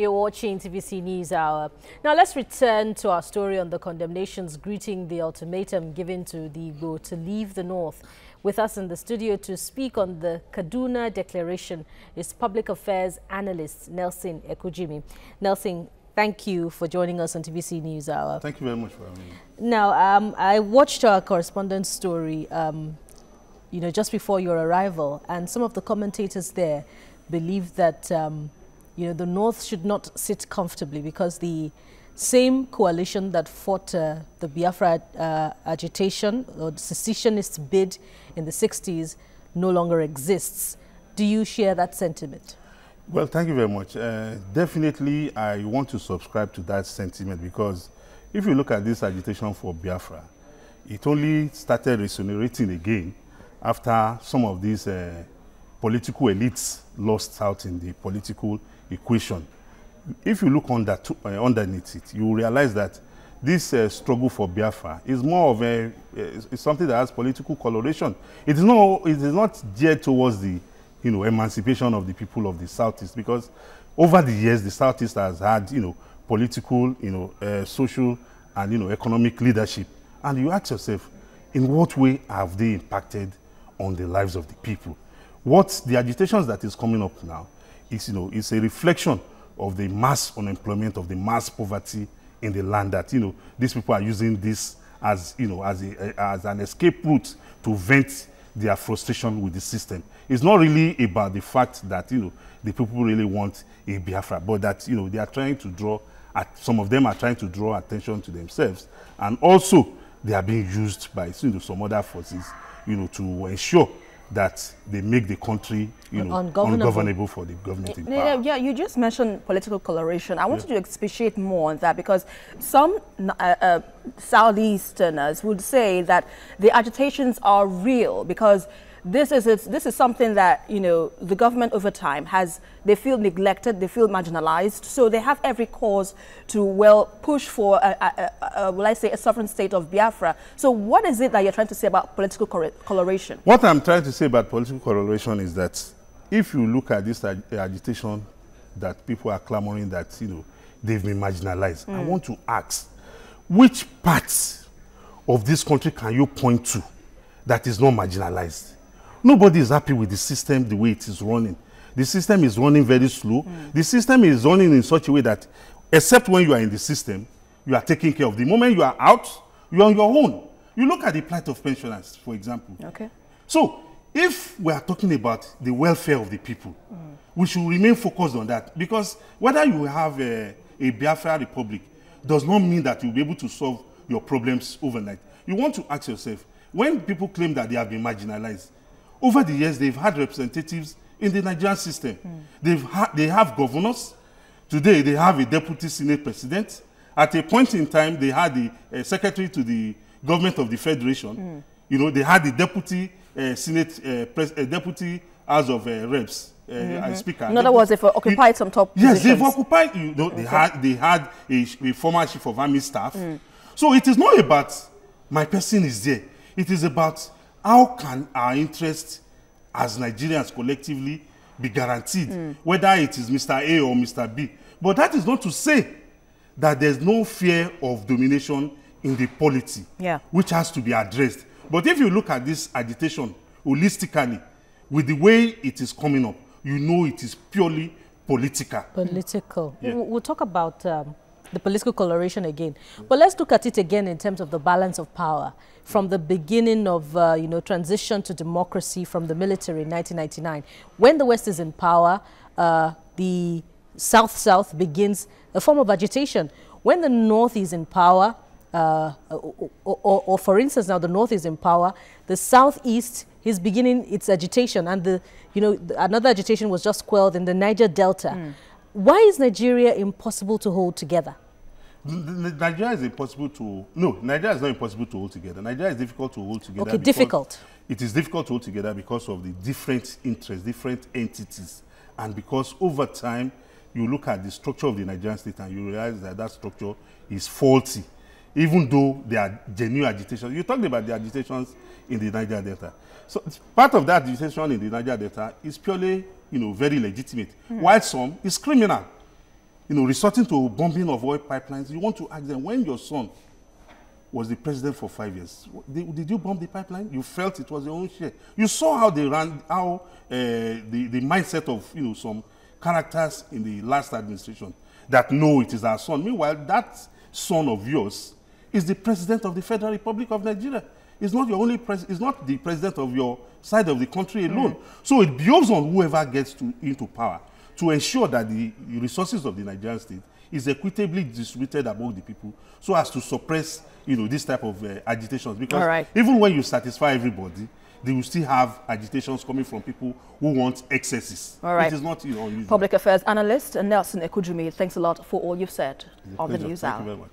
You're watching TVC News Hour. Now let's return to our story on the condemnations greeting the ultimatum given to the Igbo to leave the north. With us in the studio to speak on the Kaduna declaration is public affairs analyst Nelson Ekujumi. Nelson, thank you for joining us on TVC News Hour. Thank you very much for having me. Now, I watched our correspondence story, just before your arrival, and some of the commentators there believe that the North should not sit comfortably because the same coalition that fought the Biafra agitation or the secessionist bid in the 60s no longer exists. Do you share that sentiment? Well, thank you very much. Definitely, I want to subscribe to that sentiment because if you look at this agitation for Biafra, it only started resonating again after some of these political elites lost out in the political equation. If you look underneath it, you realize that this struggle for Biafra is more of it's something that has political coloration. It is not geared towards the emancipation of the people of the Southeast, because over the years the Southeast has had political, social and economic leadership, and you ask yourself, in what way have they impacted on the lives of the people? What the agitations that is coming up now is a reflection of the mass unemployment, of the mass poverty in the land, that these people are using this as as an escape route to vent their frustration with the system. It's not really about the fact that the people really want a Biafra, but that they are trying to draw some of them are trying to draw attention to themselves, and also they are being used by some other forces to ensure that they make the country ungovernable for the government in power. Yeah, you just mentioned political coloration. I wanted to expatiate more on that, because some Southeasterners would say that the agitations are real because this is something that the government over time they feel neglected, they feel marginalized, so they have every cause to push for a sovereign state of Biafra. So what is it that you're trying to say about political coloration? What I'm trying to say about political coloration is that if you look at this agitation that people are clamoring that they've been marginalized, I want to ask, which parts of this country can you point to that is not marginalized? Nobody is happy with the system the way it is running. The system is running very slow. The system is running in such a way that, except when you are in the system, you are taken care of. The moment you are out, you are on your own. You look at the plight of pensioners, for example. Okay. So, if we are talking about the welfare of the people, we should remain focused on that. Because whether you have a Biafra Republic does not mean that you'll be able to solve your problems overnight. You want to ask yourself, when people claim that they have been marginalized, over the years, they've had representatives in the Nigerian system. They have governors. Today, they have a deputy Senate president. At a point in time, they had the secretary to the government of the federation. They had the deputy deputy House of Reps speaker. In other words, they've occupied some top positions. Yes, they've occupied. They had a former chief of army staff. So it is not about my person is there. It is about how can our interests as Nigerians collectively be guaranteed, whether it is Mr. A or Mr. B. But that is not to say that there's no fear of domination in the polity, which has to be addressed. But if you look at this agitation holistically, with the way it is coming up, it is purely political. Political. Yeah. We'll talk about the political coloration again. But let's look at it again in terms of the balance of power. From the beginning of, transition to democracy from the military in 1999, when the West is in power, the South-South begins a form of agitation. When the North is in power, or for instance, now the North is in power, the Southeast is beginning its agitation, and another agitation was just quelled in the Niger Delta. Why is Nigeria impossible to hold together? Nigeria is impossible to... No, Nigeria is not impossible to hold together. Nigeria is difficult to hold together. Okay, difficult. It is difficult to hold together because of the different interests, different entities. And because over time, you look at the structure of the Nigerian state and you realize that that structure is faulty, even though there are genuine agitations. You talked about the agitations in the Niger Delta. So part of that agitation in the Niger Delta is purely, very legitimate, while some is criminal. resorting to bombing of oil pipelines, you want to ask them, when your son was the president for 5 years, did you bomb the pipeline? You felt it was your own share. You saw how they ran, how the mindset of some characters in the last administration that no, it is our son. Meanwhile, that son of yours is the president of the Federal Republic of Nigeria. It's not your only president. It's not the president of your side of the country alone. So it behoves on whoever gets into power to ensure that the resources of the Nigerian state is equitably distributed among the people, so as to suppress, this type of agitations. Because even when you satisfy everybody, they will still have agitations coming from people who want excesses. It is not unusual. Public affairs analyst Nelson Ekujumi, thanks a lot for all you've said on the News Hour. Thank you very much.